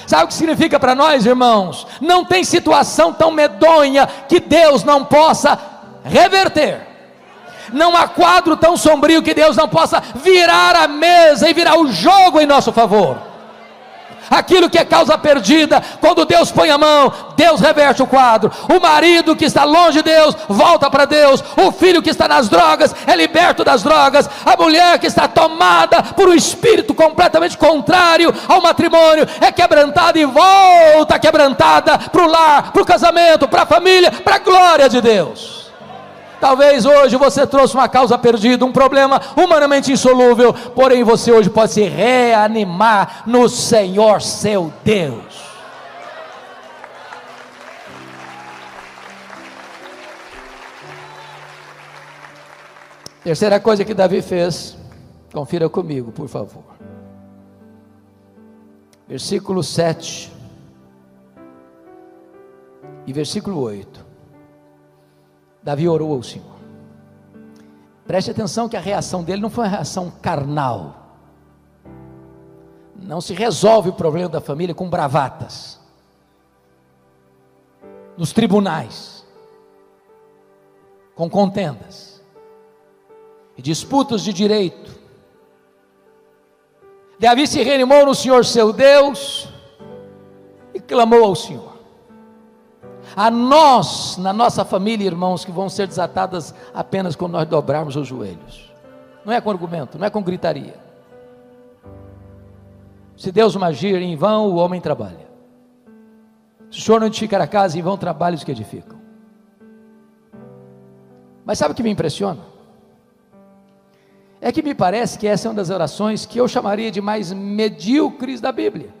Sabe o que significa para nós, irmãos? Não tem situação tão medonha que Deus não possa reverter. Não há quadro tão sombrio que Deus não possa virar a mesa e virar o jogo em nosso favor. Aquilo que é causa perdida, quando Deus põe a mão, Deus reverte o quadro. O marido que está longe de Deus, volta para Deus. O filho que está nas drogas, é liberto das drogas. A mulher que está tomada por um espírito completamente contrário ao matrimônio, é quebrantada e volta quebrantada para o lar, para o casamento, para a família, para a glória de Deus. Talvez hoje você trouxe uma causa perdida, um problema humanamente insolúvel, porém você hoje pode se reanimar no Senhor seu Deus. Terceira coisa que Davi fez, confira comigo, por favor. Versículo 7 e versículo 8. Davi orou ao Senhor. Preste atenção que a reação dele não foi uma reação carnal. Não se resolve o problema da família com bravatas, nos tribunais, com contendas e disputas de direito. Davi se reanimou no Senhor seu Deus e clamou ao Senhor. A nós, na nossa família, irmãos, que vão ser desatadas apenas quando nós dobrarmos os joelhos. Não é com argumento, não é com gritaria. Se Deus não agir, em vão o homem trabalha. Se o Senhor não edificar a casa, em vão trabalham os que edificam. Mas sabe o que me impressiona? É que me parece que essa é uma das orações que eu chamaria de mais medíocres da Bíblia.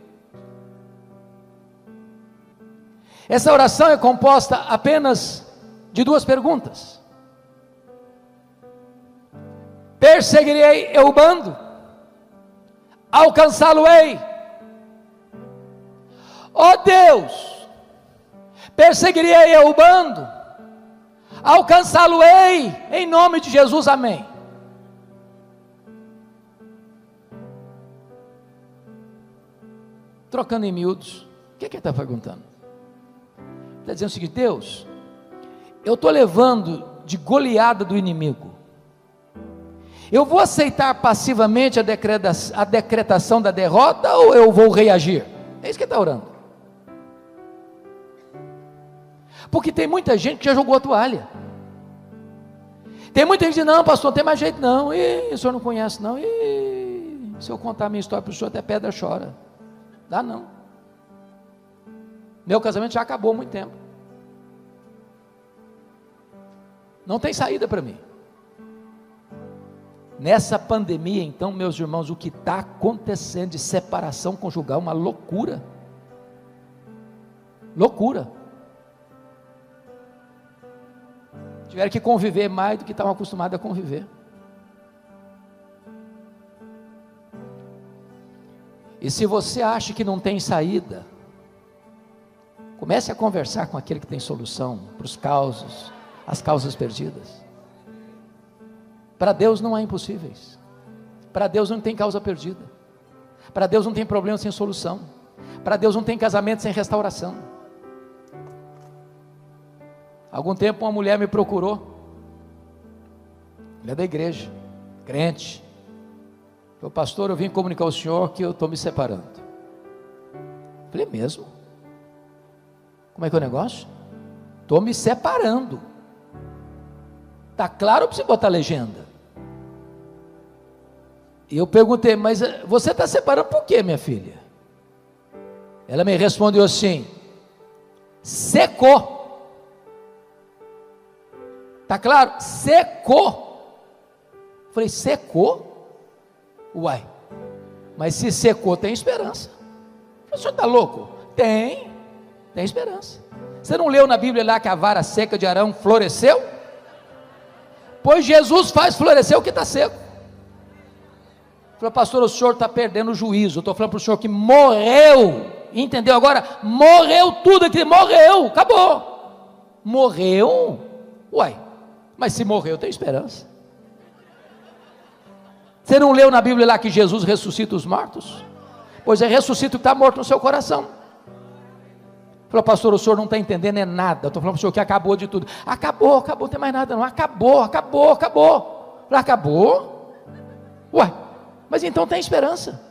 Essa oração é composta apenas de duas perguntas: perseguirei eu o bando? Alcançá-lo-ei? Ó Deus, perseguirei eu o bando? Alcançá-lo-ei? Em nome de Jesus, amém. Trocando em miúdos, o que ele está perguntando? Está dizendo o seguinte: Deus, eu estou levando de goleada do inimigo, eu vou aceitar passivamente a decretação da derrota, ou eu vou reagir? É isso que ele está orando. Porque tem muita gente que já jogou a toalha. Tem muita gente que diz: não, pastor, não tem mais jeito não, o senhor não conhece não, se eu contar a minha história para o senhor, até pedra chora. Dá não. Meu casamento já acabou há muito tempo. Não tem saída para mim. Nessa pandemia, então, meus irmãos, o que está acontecendo de separação conjugal, uma loucura. Loucura. Tiveram que conviver mais do que estavam acostumados a conviver. E se você acha que não tem saída, comece a conversar com aquele que tem solução para as causas perdidas. Para Deus não há impossíveis. Para Deus não tem causa perdida. Para Deus não tem problema sem solução. Para Deus não tem casamento sem restauração. Algum tempo uma mulher me procurou, mulher da igreja, crente. Falei: pastor, eu vim comunicar ao senhor que eu estou me separando. Falei: mesmo? Como é que é o negócio? Estou me separando. Está claro para você botar legenda? E eu perguntei: mas você está separando por quê, minha filha? Ela me respondeu assim: secou. Está claro? Secou. Falei: secou? Uai, mas se secou, tem esperança. O senhor está louco? Tem esperança. Você não leu na Bíblia lá que a vara seca de Arão floresceu? Pois Jesus faz florescer o que está seco. Falei: pastor, o senhor está perdendo o juízo. Eu estou falando para o senhor que morreu. Entendeu agora? Morreu tudo aqui, morreu, acabou. Morreu? Uai, mas se morreu, tem esperança. Você não leu na Bíblia lá que Jesus ressuscita os mortos? Pois é, ressuscita o que está morto no seu coração. Falou: pastor, o senhor não está entendendo é nada. Eu estou falando para o senhor que acabou de tudo. Acabou, não tem mais nada não. Acabou. Falei: acabou? Ué, mas então tem esperança.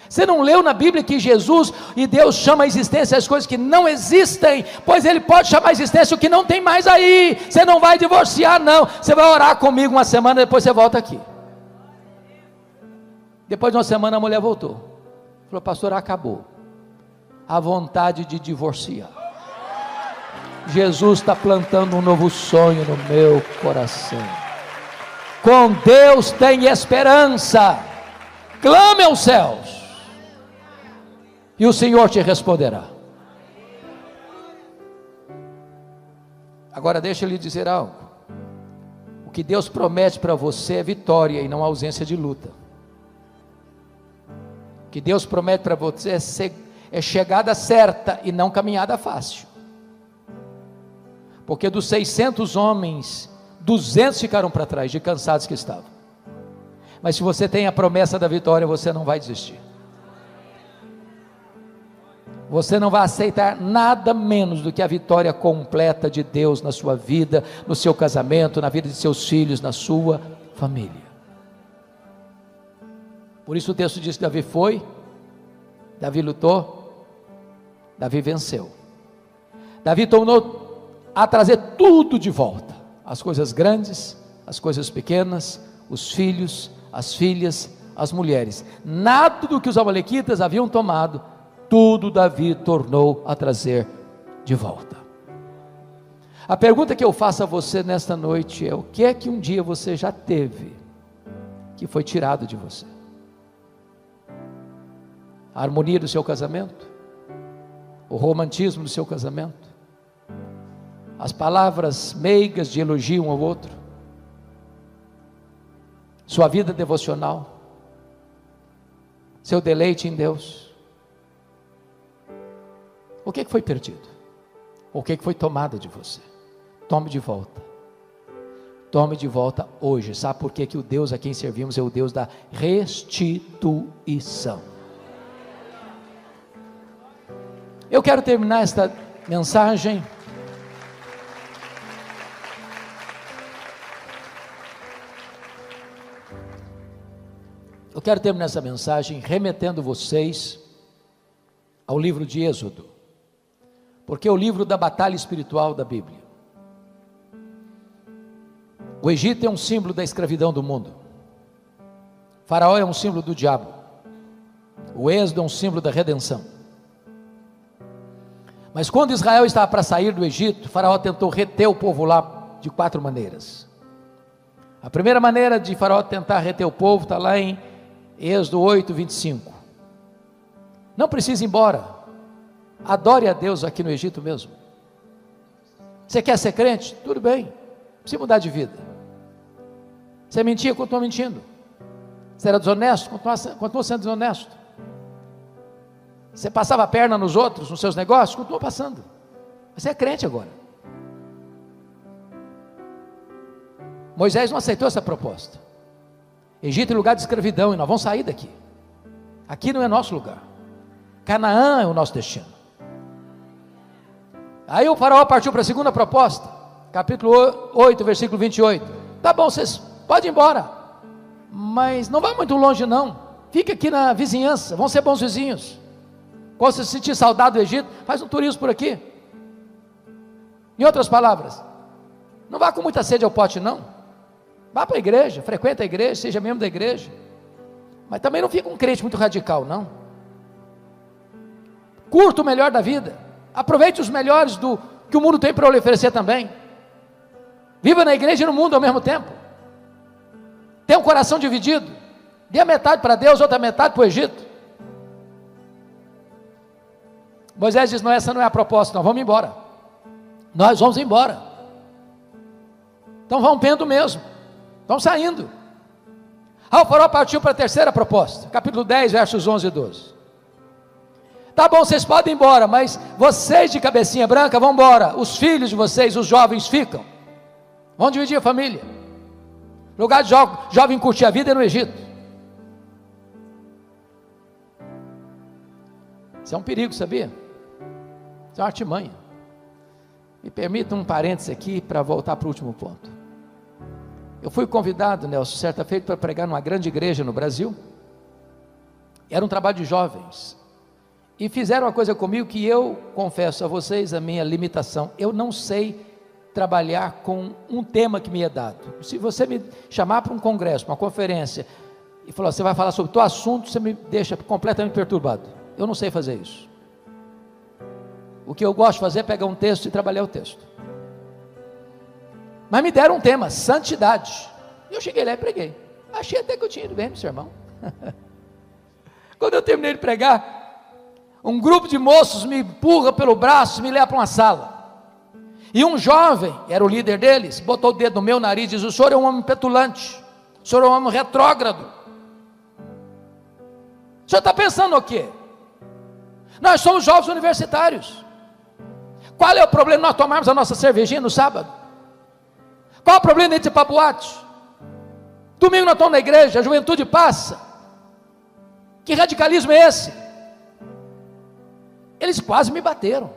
Você não leu na Bíblia que Jesus e Deus chama a existência as coisas que não existem? Pois Ele pode chamar a existência o que não tem mais aí. Você não vai divorciar não. Você vai orar comigo uma semana, depois você volta aqui. Depois de uma semana a mulher voltou. Falou: pastor, acabou a vontade de divorciar. Jesus está plantando um novo sonho no meu coração. Com Deus tem esperança. Clame aos céus e o Senhor te responderá. Agora deixa eu lhe dizer algo. O que Deus promete para você é vitória e não ausência de luta. O que Deus promete para você é chegada certa e não caminhada fácil. Porque dos 600 homens 200 ficaram para trás, de cansados que estavam. Mas se você tem a promessa da vitória, você não vai desistir. Você não vai aceitar nada menos do que a vitória completa de Deus na sua vida, no seu casamento, na vida de seus filhos, na sua família. Por isso o texto diz que Davi foi, Davi lutou, Davi venceu. Davi tornou a trazer tudo de volta, as coisas grandes, as coisas pequenas, os filhos, as filhas, as mulheres. Nada do que os amalequitas haviam tomado, tudo Davi tornou a trazer de volta. A pergunta que eu faço a você nesta noite é: o que é que um dia você já teve que foi tirado de você? A harmonia do seu casamento? O romantismo do seu casamento? As palavras meigas de elogio um ao outro? Sua vida devocional? Seu deleite em Deus? O que foi perdido? O que foi tomado de você? Tome de volta. Tome de volta hoje. Sabe por que o Deus a quem servimos é o Deus da restituição? Eu quero terminar esta mensagem remetendo vocês ao livro de Êxodo, porque é o livro da batalha espiritual da Bíblia. O Egito é um símbolo da escravidão do mundo. Faraó é um símbolo do diabo. O Êxodo é um símbolo da redenção. Mas quando Israel estava para sair do Egito, Faraó tentou reter o povo lá de 4 maneiras. A primeira maneira de Faraó tentar reter o povo está lá em Êxodo 8, 25. Não precisa ir embora, adore a Deus aqui no Egito mesmo. Você quer ser crente? Tudo bem, não precisa mudar de vida. Você mentia, continua mentindo. Você era desonesto, continua sendo desonesto. Você passava a perna nos outros, nos seus negócios, continua passando. Você é crente agora. Moisés não aceitou essa proposta. Egito é lugar de escravidão e nós vamos sair daqui. Aqui não é nosso lugar. Canaã é o nosso destino. Aí o faraó partiu para a segunda proposta, capítulo 8, versículo 28. Tá bom, vocês podem ir embora, mas não vá muito longe não. Fica aqui na vizinhança, vão ser bons vizinhos. Quando você se sentir saudade do Egito, faz um turismo por aqui. Em outras palavras, não vá com muita sede ao pote não. Vá para a igreja, frequenta a igreja, seja membro da igreja. Mas também não fica um crente muito radical não. Curta o melhor da vida. Aproveite os melhores do que o mundo tem para lhe oferecer também. Viva na igreja e no mundo ao mesmo tempo. Tenha um coração dividido. Dê a metade para Deus, outra metade para o Egito. Moisés diz: não, essa não é a proposta, nós vamos embora. Nós vamos embora. Então vamos pendo mesmo. Vamos saindo. O faraó partiu para a terceira proposta, capítulo 10, versos 11 e 12. Tá bom, vocês podem ir embora, mas vocês de cabecinha branca vão embora. Os filhos de vocês, os jovens, ficam. Vão dividir a família. O lugar de jovem curtir a vida é no Egito. Isso é um perigo, sabia? Isso é uma artimanha. Me permita um parênteses aqui para voltar para o último ponto. Eu fui convidado, Nelson, certa feita, para pregar numa grande igreja no Brasil. Era um trabalho de jovens. E fizeram uma coisa comigo que eu confesso a vocês a minha limitação. Eu não sei trabalhar com um tema que me é dado. Se você me chamar para um congresso, uma conferência, e falar, você vai falar sobre o teu assunto, você me deixa completamente perturbado. Eu não sei fazer isso. O que eu gosto de fazer é pegar um texto e trabalhar o texto. Mas me deram um tema, santidade. E eu cheguei lá e preguei. Achei até que eu tinha ido bem no sermão. Quando eu terminei de pregar, um grupo de moços me empurra pelo braço e me leva para uma sala. E um jovem, era o líder deles, botou o dedo no meu nariz e diz: o senhor é um homem petulante, o senhor é um homem retrógrado. O senhor está pensando o quê? Nós somos jovens universitários. Qual é o problema de nós tomarmos a nossa cervejinha no sábado? Qual o problema de ir para a boate? Domingo nós estamos na igreja, a juventude passa. Que radicalismo é esse? Eles quase me bateram.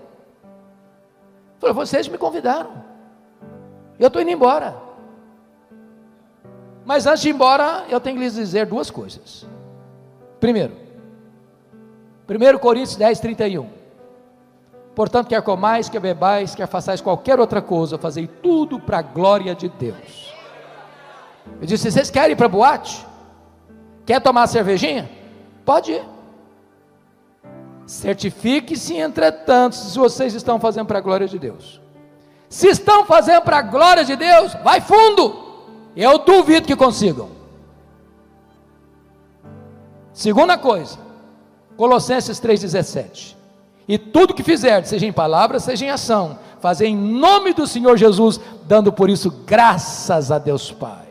Falei, vocês me convidaram. Eu estou indo embora. Mas antes de ir embora, eu tenho que lhes dizer duas coisas. Primeiro, 1 Coríntios 10, 31. Portanto, quer comais, quer bebais, quer façais qualquer outra coisa, fazei tudo para a glória de Deus. Eu disse, vocês querem ir para a boate? Quer tomar uma cervejinha? Pode ir. Certifique-se, entretanto, se vocês estão fazendo para a glória de Deus. Se estão fazendo para a glória de Deus, vai fundo. Eu duvido que consigam. Segunda coisa, Colossenses 3,17. E tudo que fizerdes, seja em palavra, seja em ação, fazer em nome do Senhor Jesus, dando por isso graças a Deus Pai.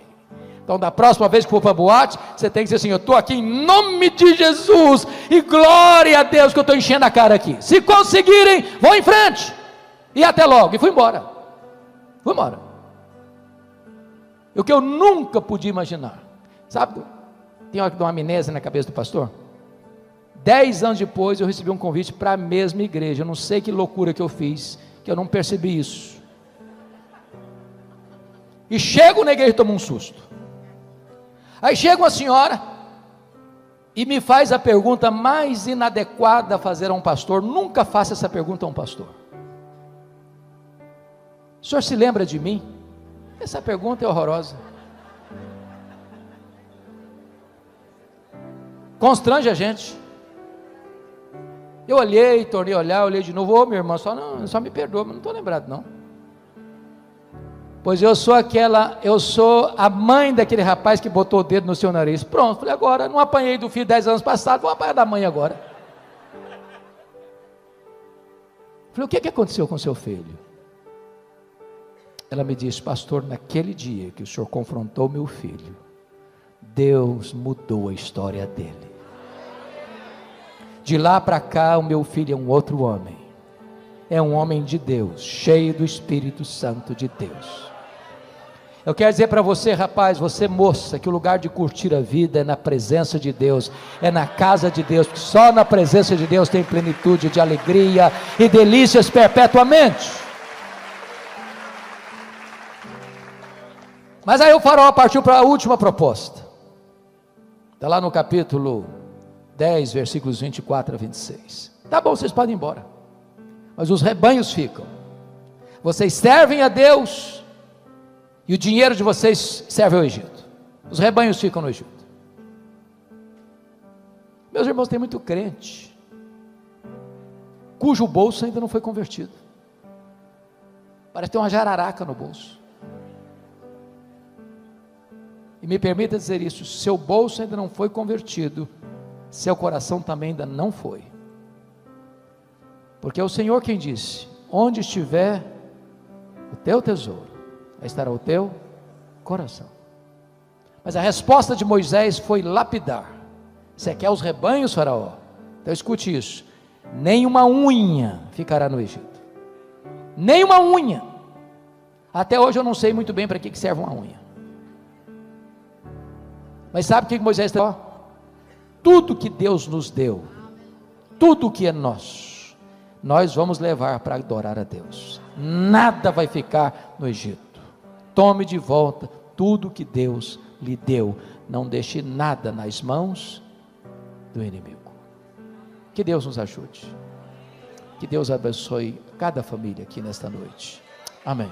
Então, da próxima vez que for para a boate, você tem que dizer assim, eu estou aqui em nome de Jesus, e glória a Deus que eu estou enchendo a cara aqui. Se conseguirem, vão em frente, e até logo, e fui embora. Fui embora. O que eu nunca podia imaginar, sabe, tem uma amnésia na cabeça do pastor. 10 anos depois eu recebi um convite para a mesma igreja. Eu não sei que loucura que eu fiz, que eu não percebi isso. E chego na igreja e tomo um susto. Aí chega uma senhora e me faz a pergunta mais inadequada a fazer a um pastor. Nunca faça essa pergunta a um pastor. O senhor se lembra de mim? Essa pergunta é horrorosa. Constrange a gente. Eu olhei, tornei a olhar, olhei de novo, minha irmã, só me perdoa, mas não estou lembrado não. Pois eu sou a mãe daquele rapaz que botou o dedo no seu nariz. Pronto, falei, agora, não apanhei do filho 10 anos passados, vou apanhar da mãe agora. Falei, o que aconteceu com seu filho? Ela me disse, pastor, naquele dia que o senhor confrontou meu filho, Deus mudou a história dele. De lá para cá, o meu filho é um outro homem. É um homem de Deus, cheio do Espírito Santo de Deus. Eu quero dizer para você, rapaz, você moça, que o lugar de curtir a vida é na presença de Deus, é na casa de Deus, porque só na presença de Deus tem plenitude de alegria e delícias perpetuamente. Mas aí o Faraó partiu para a última proposta. Está lá no capítulo 10, versículos 24 a 26. Tá bom, vocês podem ir embora, mas os rebanhos ficam. Vocês servem a Deus, e o dinheiro de vocês serve ao Egito. Os rebanhos ficam no Egito. Meus irmãos, tem muito crente cujo bolso ainda não foi convertido. Parece ter uma jararaca no bolso. E me permita dizer isso, seu bolso ainda não foi convertido, seu coração também ainda não foi. Porque é o Senhor quem disse, onde estiver o teu tesouro, aí estará o teu coração. Mas a resposta de Moisés foi lapidar. Você quer os rebanhos, Faraó? Então escute isso, nem uma unha ficará no Egito, nem uma unha. Até hoje eu não sei muito bem para que serve uma unha. Mas sabe o que Moisés está? Tudo que Deus nos deu, tudo que é nosso, nós vamos levar para adorar a Deus. Nada vai ficar no Egito. Tome de volta tudo que Deus lhe deu. Não deixe nada nas mãos do inimigo. Que Deus nos ajude. Que Deus abençoe cada família aqui nesta noite. Amém.